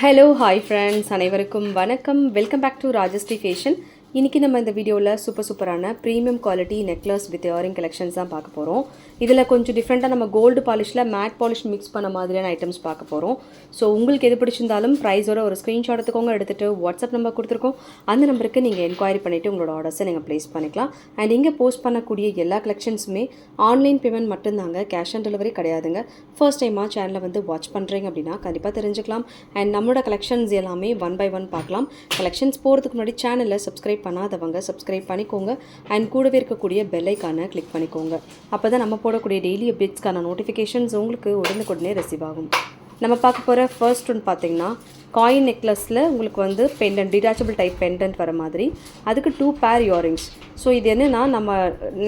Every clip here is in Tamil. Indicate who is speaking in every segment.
Speaker 1: ஹலோ ஹாய் ஃப்ரெண்ட்ஸ், அனைவருக்கும் வணக்கம். Welcome back to Rajashree fashion. இன்றைக்கி நம்ம இந்த வீடியோவில் சூப்பரான premium quality necklace with earring collections தான் பார்க்க போகிறோம். இதில் கொஞ்சம் டிஃப்ரெண்ட்டாக நம்ம கோல்டு பாலிஷில் மேட் பாலிஷ் மிக்ஸ் பண்ண மாதிரியான ஐட்டம்ஸ் பார்க்க போகிறோம். ஸோ உங்களுக்கு எது பிடிச்சிருந்தாலும் ப்ரைஸோட ஒரு ஸ்க்ரீன்ஷாட் எடுத்துக்கோங்க. எடுத்துகிட்டு வாட்ஸ்அப் நம்பர் கொடுத்துருக்கோம். அந்த நம்பருக்கு நீங்கள் என்கொயரி பண்ணிவிட்டு உங்களோட ஆர்டர்ஸை நீங்கள் ப்ளேஸ் பண்ணிக்கலாம். அண்ட் இங்கே போஸ்ட் பண்ணக்கூடிய எல்லா கலெக்ஷன்ஸுமே ஆன்லைன் பேமெண்ட் மட்டும்தாங்க, கேஷ் ஆன் டெலிவரி கிடையாதுங்க. ஃபர்ஸ்ட் டைமாக சேனலை வந்து வாட்ச் பண்ணுறீங்க அப்படின்னா கண்டிப்பாக தெரிஞ்சுக்கலாம். அண்ட் நம்மளோட கலெக்ஷன்ஸ் எல்லாமே ஒன் பை ஒன் பார்க்கலாம். கலெக்ஷன்ஸ் போகிறதுக்கு முன்னாடி சேனலை சப்ஸ்கிரைப் பண்ணாதவங்க சப்ஸ்கிரைப் பண்ணிக்கோங்க. அண்ட் கூடவே இருக்கக்கூடிய பெல் ஐக்கானை கிளிக் பண்ணிக்கோங்க. அப்போ தான் நம்ம போடக்கூடிய டெய்லி அப்டேட்ஸ்க்கான நோட்டிஃபிகேஷன்ஸ் உங்களுக்கு உடனுக்குடனே ரிசீவ் ஆகும். நம்ம பார்க்க போகிற ஃபர்ஸ்ட் ஒன் பார்த்திங்கன்னா காயின் நெக்லஸில் உங்களுக்கு வந்து பெண்டன்ட், டிட்டாச்சபிள் டைப் பெண்டன்ட் வர மாதிரி, அதுக்கு 2 பேர் இயரிங்ஸ். ஸோ இது என்னென்னா நம்ம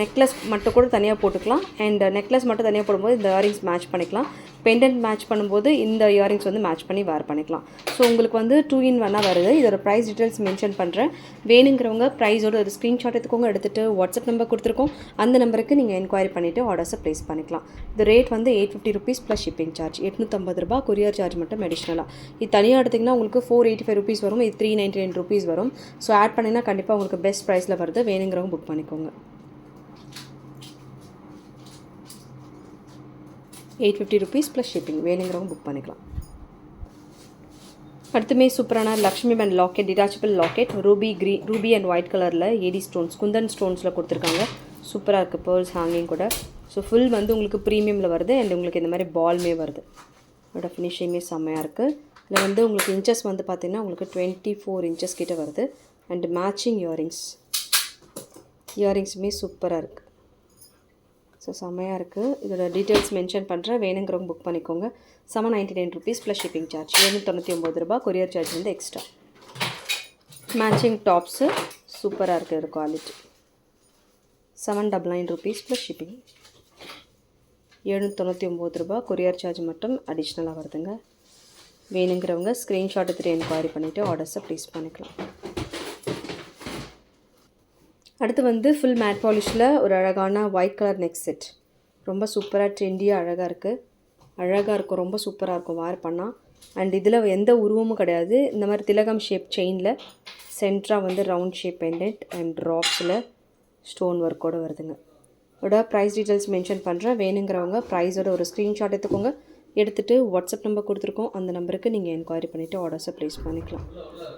Speaker 1: நெக்லஸ் மட்டும் கூட தனியாக போட்டுக்கலாம். அண்ட் நெக்லஸ் மட்டும் தனியாக போடும்போது இந்த இயரிங்ஸ் மேட்ச் பண்ணிக்கலாம். பெண்டன்ட் மேட்ச் பண்ணும்போது இந்த இயரிங்ஸ் வந்து மேட்ச் பண்ணி வேர் பண்ணிக்கலாம். ஸோ உங்களுக்கு வந்து 2 in 1 வருது. இதோட ப்ரைஸ் டீட்டெயில்ஸ் மென்ஷன் பண்ணுறேன். வேணுங்கிறவங்க ப்ரைஸோட ஒரு ஸ்க்ரீன்ஷாட் எடுத்துக்கோங்க. எடுத்துகிட்டு வாட்ஸ்அப் நம்பர் கொடுத்துருக்கோம். அந்த நம்பருக்கு நீங்கள் என்கொயரி பண்ணிவிட்டு ஆர்டர்ஸை ப்ளேஸ் பண்ணிக்கலாம். இந்த ரேட் வந்து 850 rupees ப்ளஸ் ஷிப்பிங் சார்ஜ், 850 ரூபா. கொரியர் சார்ஜ் மட்டும் அடிஷ்னலாக. இது தனியாக எடுத்திங்கன்னா உங்களுக்கு 485 rupees வரும். இது 399 rupees வரும். ஸோ ஆட் பண்ணிங்கன்னா கண்டிப்பாக உங்களுக்கு பெஸ்ட் ப்ரைஸில் வருது. வேணுங்கிறவங்க புக் பண்ணிக்கோங்க. 850 rupees ப்ளஸ் ஷிப்பிங். வேணுங்கிறவங்க புக் பண்ணிக்கலாம். அடுத்துமே சூப்பரான Lakshmi band locket, detachable locket, ruby and white கலரில் ஏடி ஸ்டோன்ஸ், குந்தன் ஸ்டோன்ஸில் கொடுத்துருக்காங்க. சூப்பராக இருக்குது. பேர்ல்ஸ் ஹேங்கிங் கூட. ஸோ ஃபுல் வந்து உங்களுக்கு ப்ரீமியமில் வருது. அண்ட் உங்களுக்கு இந்த மாதிரி பால்மே வருது. அதோட ஃபினிஷிங்கே செம்மையாக இருக்குது. இதில் வந்து உங்களுக்கு இன்ச்சஸ் வந்து பார்த்திங்கன்னா உங்களுக்கு 24 inches கிட்ட வருது. அண்ட் மேட்சிங் இயரிங்ஸுமே சூப்பராக இருக்குது. ஸோ செம்மையாக இருக்குது. இதோட டீட்டெயில்ஸ் மென்ஷன் பண்ணுறேன். வேணுங்கிறவங்க புக் பண்ணிக்கோங்க. 799 rupees ப்ளஸ் ஷிப்பிங் சார்ஜ், 799 ரூபா. கொரியர் சார்ஜ் வந்து எக்ஸ்ட்ரா. மேட்சிங் டாப்ஸு சூப்பராக இருக்குது. இது குவாலிட்டி. 799 rupees ப்ளஸ் ஷிப்பிங், 799 ரூபா. கொரியர் சார்ஜ் மட்டும் அடிஷ்னலாக வருதுங்க. வேணுங்கிறவங்க ஸ்க்ரீன்ஷாட் எடுத்துகிட்டு என்கொயரி பண்ணிவிட்டு ஆர்டர்ஸை ப்ளேஸ் பண்ணிக்கலாம். அடுத்து வந்து ஃபுல் மேட் பாலிஷில் ஒரு அழகான ஒயிட் கலர் நெக் செட். ரொம்ப சூப்பராக ட்ரெண்டியாக அழகாக இருக்கும். ரொம்ப சூப்பராக இருக்கும் வேர் பண்ணால். அண்ட் இதில் எந்த உருவமும் கிடையாது. இந்த மாதிரி திலகம் ஷேப் செயினில் சென்டராக வந்து ரவுண்ட் ஷேப் பெண்டன்ட் அண்ட் ட்ராப்ஸில் ஸ்டோன் ஒர்க்கோடு வருதுங்க. இதோட ப்ரைஸ் டீட்டெயில்ஸ் மென்ஷன் பண்ணுறேன். வேணுங்கிறவங்க ப்ரைஸோட ஒரு ஸ்க்ரீன்ஷாட் எடுத்துக்கோங்க. எடுத்துகிட்டு வாட்ஸ்அப் நம்பர் கொடுத்துருக்கோம். அந்த நம்பருக்கு நீங்கள் என்கொயரி பண்ணிவிட்டு ஆர்டர்ஸை ப்ளேஸ் பண்ணிக்கலாம்.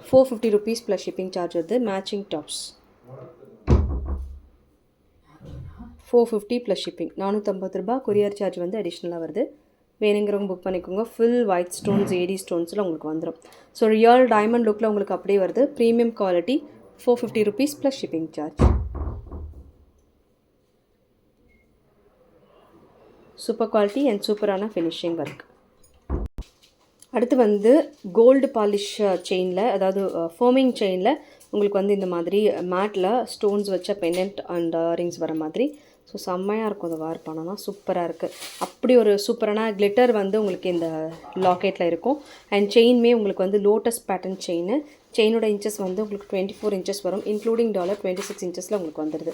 Speaker 1: 450 rupees ப்ளஸ் ஷிப்பிங் சார்ஜ் வருது. மேட்சிங் டாப்ஸ் 450 ப்ளஸ் ஷிப்பிங், 450 ரூபா. கொரியர் சார்ஜ் வந்து அடிஷ்னலாக வருது. வேணுங்கிறவங்க புக் பண்ணிக்கோங்க. ஃபுல் ஒயிட் ஸ்டோன்ஸ், ஏடி ஸ்டோன்ஸில் உங்களுக்கு வந்துடும். ஸோ ரியல் டைமண்ட் லுக்கில் உங்களுக்கு அப்படியே வருது. Premium quality. 450 rupees plus shipping charge. Super quality and சூப்பரான ஃபினிஷிங் ஒர்க். அடுத்து வந்து கோல்டு பாலிஷ் செயினில், அதாவது ஃபோமிங் செயினில் உங்களுக்கு வந்து இந்த மாதிரி மேட்டில் ஸ்டோன்ஸ் வச்ச பெண்டன்ட் அண்ட் இயரிங்ஸ் வர மாதிரி. ஸோ செம்மையாக இருக்கும். அதை வேர் பண்ணோன்னா சூப்பராக இருக்குது. அப்படி ஒரு சூப்பரான கிளிட்டர் வந்து உங்களுக்கு இந்த லாக்கெட்டில் இருக்கும். அண்ட் செயின்மே உங்களுக்கு வந்து லோட்டஸ் பேட்டர்ன் செயினோட இன்ச்சஸ் வந்து உங்களுக்கு 24 inches வரும். இன்க்ளூடிங் டாலர் 26 inches உங்களுக்கு வந்துடுது.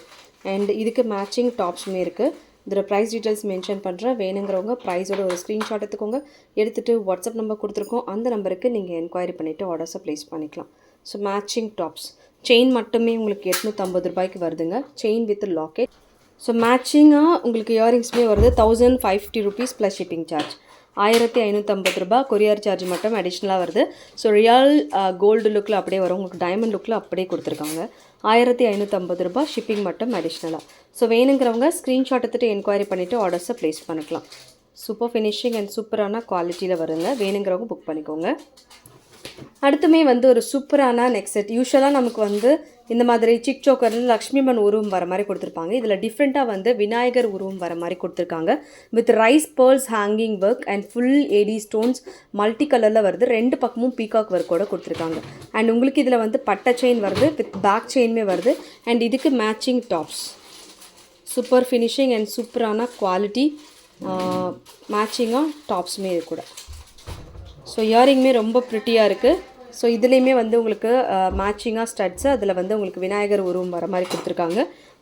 Speaker 1: அண்ட் இதுக்கு மேட்சிங் டாப்ஸுமே இருக்குது. இதோட ப்ரைஸ் டீட்டெயில்ஸ் மென்ஷன் பண்ணுறேன். வேணுங்கிறவங்க ப்ரைஸோட ஒரு ஸ்க்ரீன்ஷாட் எடுத்துக்கோங்க. எடுத்துகிட்டு வாட்ஸ்அப் நம்பர் கொடுத்துருக்கோம். அந்த நம்பருக்கு நீங்கள் என்கொயரி பண்ணிவிட்டு ஆர்டர்ஸை ப்ளேஸ் பண்ணிக்கலாம். So matching tops. செயின் மட்டுமே உங்களுக்கு 850 ரூபாய்க்கு வருதுங்க. Chain with locket. ஸோ மேட்சிங்காக உங்களுக்கு இயரிங்ஸுமே வருது. 1550 rupees ப்ளஸ் ஷிப்பிங் சார்ஜ், 1550 ரூபா. கொரியர் சார்ஜ் மட்டும் அடிஷ்னலாக வருது. ஸோ ரியல் கோல்டு லுக்கில் அப்படியே வரும். உங்களுக்கு டைமண்ட் லுக்கில் அப்படியே கொடுத்துருக்காங்க. 1550 ரூபா. ஷிப்பிங் மட்டும் அடிஷ்னலாக. ஸோ வேணுங்கிறவங்க ஸ்க்ரீன்ஷாட் எடுத்துகிட்டு என்கொயரி பண்ணிவிட்டு ஆர்டர்ஸை ப்ளேஸ் பண்ணிக்கலாம். சூப்பர் ஃபினிஷிங் அண்ட் சூப்பரான குவாலிட்டியில் வருங்க. வேணுங்கிறவங்க புக் பண்ணிக்கோங்க. அடுத்துமே வந்து ஒரு சூப்பரான நெக் செட். யூஸ்வலாக நமக்கு வந்து இந்த மாதிரி சிக் சோக்கரில் லக்ஷ்மிமன் உருவம் வர மாதிரி கொடுத்துருப்பாங்க. இதில் டிஃப்ரெண்ட்டாக வந்து விநாயகர் உருவம் வர மாதிரி கொடுத்துருக்காங்க. With rice pearls hanging work and full A D stones multi கலரில் வருது. 2 பக்கமும் பீகாக் ஒர்க்கோடு கொடுத்துருக்காங்க. அண்ட் உங்களுக்கு இதில் வந்து பட்டை செயின் வருது. வித் பேக் செயின்மே வருது. அண்ட் இதுக்கு matching tops. Super finishing and சூப்பரான குவாலிட்டி. மேட்சிங்காக டாப்ஸுமே இது கூட. ஸோ இயரிங்குமே ரொம்ப ப்ரிட்டியாக இருக்குது. ஸோ இதுலேயுமே வந்து உங்களுக்கு மேட்சிங்காக ஸ்டட்ஸு, அதில் வந்து உங்களுக்கு விநாயகர் உருவம் வர மாதிரி கொடுத்துருக்காங்க.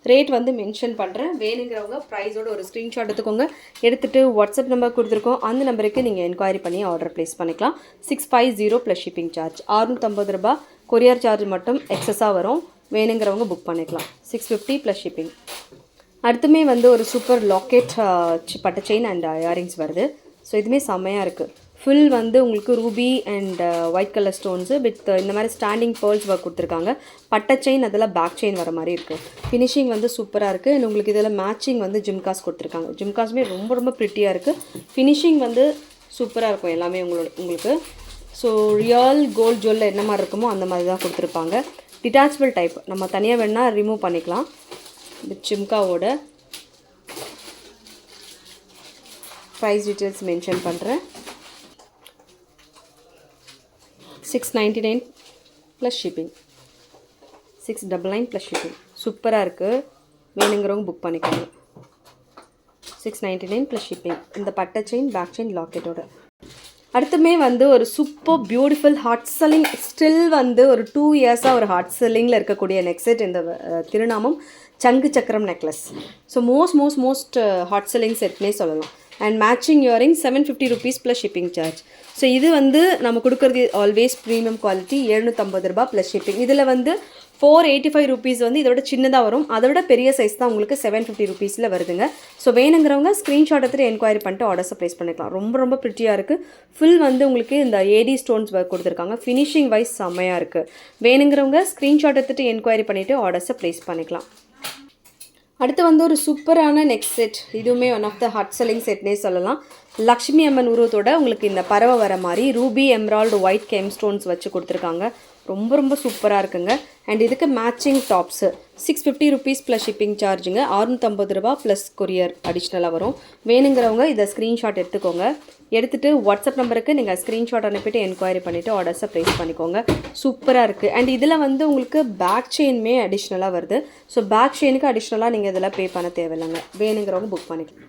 Speaker 1: ரேட் வந்து மென்ஷன் பண்ணுறேன். வேணுங்கிறவங்க ப்ரைஸோட ஒரு ஸ்க்ரீன்ஷாட் எடுத்துக்கோங்க. எடுத்துகிட்டு வாட்ஸ்அப் நம்பர் கொடுத்துருக்கோம், அந்த நம்பருக்கு நீங்கள் என்கொயரி பண்ணி ஆர்டர் ப்ளேஸ் பண்ணிக்கலாம். 650 ப்ளஸ் ஷிப்பிங் சார்ஜ். 650 ரூபா கொரியர் சார்ஜ் மட்டும் எக்ஸஸாக வரும். வேணுங்கிறவங்க புக் பண்ணிக்கலாம். 650 ப்ளஸ் ஷிப்பிங். அடுத்துமே வந்து ஒரு சூப்பர் லாக்கெட் பட்டை செயின் அண்ட் இயரிங்ஸ் வருது. ஸோ இதுவுமே செம்மையாக இருக்குது. ஃபுல் வந்து உங்களுக்கு Ruby and white colour stones with இந்த மாதிரி ஸ்டாண்டிங் பேர்ல்ஸ் ஒர்க் கொடுத்துருக்காங்க. பட்டை செயின் அதில் பேக் செயின் வர மாதிரி இருக்குது. ஃபினிஷிங் வந்து சூப்பராக இருக்குது. அண்ட் உங்களுக்கு இதில் மேட்சிங் வந்து ஜிம்காஸ் கொடுத்துருக்காங்க. ஜிம்காஸுமே ரொம்ப ரொம்ப ப்ரிட்டியாக இருக்குது. ஃபினிஷிங் வந்து சூப்பராக இருக்கும் எல்லாமே உங்களுக்கு. ஸோ ரியல் கோல்ட் ஜுவல்ல என்ன மாதிரி இருக்குமோ அந்த மாதிரி தான் கொடுத்துருப்பாங்க. டிட்டாச்சபிள் டைப், நம்ம தனியாக வேணால் ரிமூவ் பண்ணிக்கலாம். வித் ஜிம்காவோட ப்ரைஸ் டீட்டெயில்ஸ் மென்ஷன் பண்ணுறேன். 699 ப்ளஸ் ஷிப்பிங். 699 plus shipping. சூப்பராக இருக்குது. வேணுங்கிறவங்க புக் பண்ணிக்கோங்க. 699 ப்ளஸ் ஷிப்பிங். இந்த பட்டை செயின் பேக் செயின் லாக்கெட்டோட. அடுத்துமே வந்து ஒரு super beautiful hot selling, still வந்து ஒரு 2 இயர்ஸாக ஒரு ஹாட் செல்லிங்கில் இருக்கக்கூடிய நெக் செட். இந்த திருநாமம் சங்கு சக்கரம் necklace. So most hot selling செட்னே சொல்லலாம். And matching earring 750 rupees plus shipping charge. So இது வந்து நம்ம கொடுக்குறது ஆல்வேஸ் ப்ரீமியம் குவாலிட்டி. 750 ரூபா ப்ளஸ் ஷிப்பிங். இதில் வந்து 485 rupees வந்து இதோட சின்னதாக வரும். அதை விட பெரிய சைஸ் தான் உங்களுக்கு 750 rupeesல வருதுங்க. ஸோ வேணுங்கிறவங்க ஸ்க்ரீன்ஷாட் எடுத்துகிட்டு என்கொயரி பண்ணிட்டு ஆர்டர்ஸை ப்ளேஸ் பண்ணிக்கலாம். ரொம்ப ப்ரிட்டியாக இருக்குது. ஃபுல் வந்து உங்களுக்கு இந்த ஏடி ஸ்டோன்ஸ் ஒர்க் கொடுத்துருக்காங்க. ஃபினிஷிங் வைஸ் செம்மையாக இருக்குது. வேணுங்கிறவங்க ஸ்க்ரீன்ஷாட் எடுத்துகிட்டு என்கொயரி பண்ணிவிட்டு ஆர்டர்ஸை ப்ளேஸ் பண்ணிக்கலாம். அடுத்து வந்து ஒரு சூப்பரான நெக்ஸ்ட் செட். இதுவுமே one of the hot selling செட்னே சொல்லலாம். லக்ஷ்மி அம்மன் உருவத்தோட உங்களுக்கு இந்த பறவை வர மாதிரி ruby emerald white gem stones வச்சு கொடுத்துருக்காங்க. ரொம்ப சூப்பராக இருக்குங்க. அண்ட் இதுக்கு matching tops 650 rupees plus shipping சார்ஜுங்க. 650 ரூபா ப்ளஸ் கொரியர் அடிஷ்னலாக வரும். வேணுங்கிறவங்க இதை ஸ்க்ரீன்ஷாட் எடுத்துக்கோங்க. எடுத்துகிட்டு வாட்ஸ்அப் நம்பருக்கு நீங்கள் ஸ்க்ரீன்ஷாட் அனுப்பிட்டு என்கொயரி பண்ணிவிட்டு ஆர்டர்ஸை ப்ளேஸ் பண்ணிக்கோங்க. சூப்பராக இருக்குது. அண்ட் இதில் வந்து உங்களுக்கு பேக் செயின்மே அடிஷ்னலாக வருது. ஸோ பேக் செயினுக்கு அடிஷ்னலாக நீங்கள் இதில் பே பண்ண தேவையில்லைங்க. வேணுங்கிறவங்க புக் பண்ணிக்கலாம்.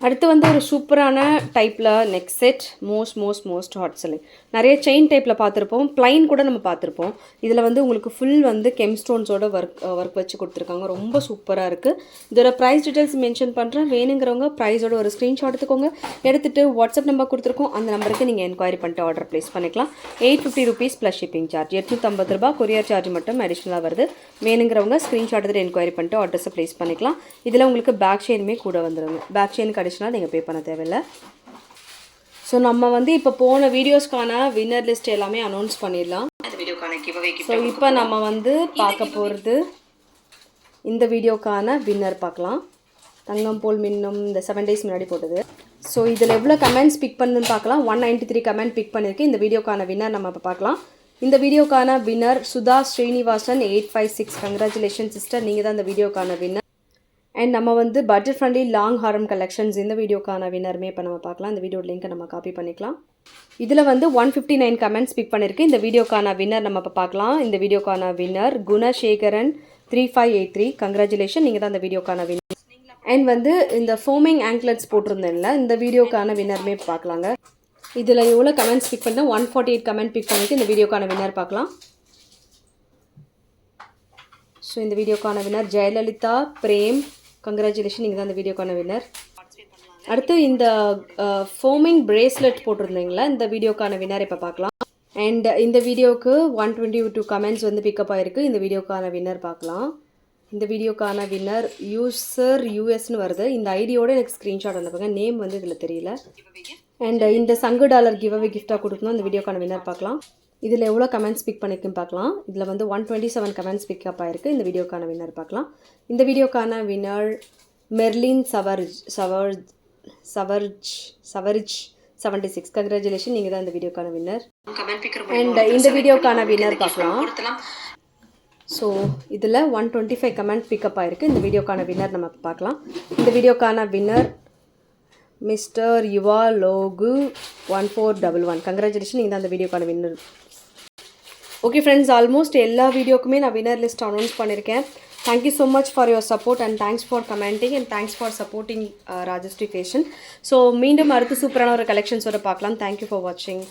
Speaker 1: அடுத்து வந்து ஒரு சூப்பரான டைப்பில் neck set. Most hot selling. நிறைய செயின் டைப்பில் பார்த்துருப்போம், ப்ளைன் கூட நம்ம பார்த்துருப்போம். இதில் வந்து உங்களுக்கு ஃபுல் வந்து கெம் ஸ்டோன்ஸோட ஒர்க் வச்சு கொடுத்துருக்காங்க. ரொம்ப சூப்பராக இருக்குது. இதோட ப்ரைஸ் டீட்டெயில்ஸ் மென்ஷன் பண்ணுறேன். வேணுங்கிறவங்க ப்ரைஸோட ஒரு ஸ்க்ரீன்ஷாட் எடுத்துக்கோங்க. எடுத்துகிட்டு வாட்ஸ்அப் நம்பர் கொடுத்துருக்கோம், அந்த நம்பருக்கு நீங்கள் என்கொயரி பண்ணிட்டு ஆர்டர் ப்ளேஸ் பண்ணிக்கலாம். 850 rupees ப்ளஸ் ஷிப்பிங் சார்ஜ். 850 ரூபா கொரியர் சார்ஜ் மட்டும் அடிஷ்னலாக வருது. வேணுங்கிறவங்க ஸ்க்ரீன்ஷாட் எடுத்துகிட்டு என்கொயரி பண்ணிட்டு ஆர்டர்ஸை ப்ளேஸ் பண்ணிக்கலாம். இதில் உங்களுக்கு பேக் செயினுமே கூட வந்துடுங்க. பேக் செயினுக்கு அடிஷ்னலாக நீங்கள் பே பண்ண தேவையில்லை. ஸோ நம்ம வந்து இப்போ போன வீடியோஸ்க்கான வின்னர் லிஸ்ட் எல்லாமே அனௌன்ஸ் பண்ணிடலாம். ஸோ இப்போ நம்ம வந்து பார்க்க போகிறது இந்த வீடியோக்கான வின்னர் பார்க்கலாம். தங்கம் போல் மின்னும் இந்த 7 days முன்னாடி போட்டது. ஸோ இதில் எவ்வளோ கமெண்ட்ஸ் பிக் பண்ணுன்னு பார்க்கலாம். 193 கமெண்ட் பிக் பண்ணியிருக்கு. இந்த வீடியோக்கான வின்னர் நம்ம இப்போ பார்க்கலாம். இந்த வீடியோக்கான winner Sudha Srinivasan 856. Congratulation sister, நீங்கள் தான் இந்த வீடியோக்கான வின்னர். அண்ட் நம்ம வந்து பட்ஜெட் ஃப்ரெண்ட்லி லாங் ஹாரம் கலெக்ஷன்ஸ் இந்த வீடியோக்கான வின்னருமே இப்போ நம்ம பார்க்கலாம். இந்த வீடியோ லிங்க்கை நம்ம காப்பி பண்ணிக்கலாம். இதில் வந்து 159 கமெண்ட்ஸ் பிக் பண்ணியிருக்கு. இந்த வீடியோக்கான வின்னர் நம்ம இப்போ பார்க்கலாம். இந்த வீடியோக்கான வின்னர் குணசேகரன் 3583. கங்க்ராச்சுலேஷன், நீங்கள் தான் இந்த வீடியோக்கான வின்னர். அண்ட் வந்து இந்த ஃபோமிங் ஆங்க்லெட்ஸ் போட்டிருந்தேன்ல, இந்த வீடியோக்கான வின்னருமே பார்க்கலாங்க. இதில் எவ்வளோ கமெண்ட்ஸ் பிக் பண்ணால் 148 கமெண்ட் பிக் பண்ணிவிட்டு இந்த வீடியோக்கான வின்னர் பார்க்கலாம். ஸோ இந்த வீடியோக்கான வின்னர் ஜெயலலிதா பிரேம். கங்க்ராச்சுலேஷன், நீங்கள் தான் இந்த வீடியோக்கான வின்னர். அடுத்து இந்த ஃபோமிங் பிரேஸ்லெட் போட்டிருந்தீங்களா, இந்த வீடியோக்கான வின்னர் இப்போ பார்க்கலாம். அண்ட் இந்த வீடியோவுக்கு 122 கமெண்ட்ஸ் வந்து பிக்கப் ஆகிருக்கு. இந்த வீடியோக்கான வின்னர் பார்க்கலாம். இந்த வீடியோக்கான வின்னர் யூசர் யூஎஸ்ன்னு வருது. இந்த ஐடியோட எனக்கு ஸ்க்ரீன்ஷாட் அனுப்புங்க. நேம் வந்து இதில் தெரியல. அண்ட் இந்த சங்கு டாலர் கிவ் அவே கிஃப்டாக கொடுக்கணும். இந்த வீடியோக்கான வின்னர் பார்க்கலாம். இதில் எவ்வளோ கமெண்ட்ஸ் பிக் பண்ணியிருக்குன்னு பார்க்கலாம். இதில் வந்து 127 கமெண்ட்ஸ் பிக்கப் ஆகிருக்கு. இந்த வீடியோக்கான வின்னர் பார்க்கலாம். இந்த வீடியோக்கான வின்னர் மெர்லின் சவர்ஜ் 76. கங்க்ராச்சுலேஷன், நீங்கள் தான் இந்த வீடியோக்கான வின்னர். அண்ட் இந்த வீடியோக்கான வின்னர் பார்க்கலாம். ஸோ இதில் 125 கமெண்ட் பிக்கப் ஆகிருக்கு. இந்த வீடியோக்கான வின்னர் நம்ம பார்க்கலாம். இந்த வீடியோக்கான வின்னர் மிஸ்டர் யுவா லோகு 1411. கங்க்ராச்சுலேஷன், நீங்கள் தான் அந்த வீடியோக்கான வின்னர். ஓகே ஃப்ரெண்ட்ஸ், ஆல்மோஸ்ட் எல்லா வீடியோக்குமே நான் வின்னர் லிஸ்ட் அனௌன்ஸ் பண்ணியிருக்கேன். Thank you so much for your support and thanks for commenting and thanks for supporting Rajashree fashion. So மீண்டும் அடுத்து சூப்பரான ஒரு கலெக்ஷன்ஸோட பார்க்கலாம். தேங்க்யூ ஃபார் வாட்சிங்.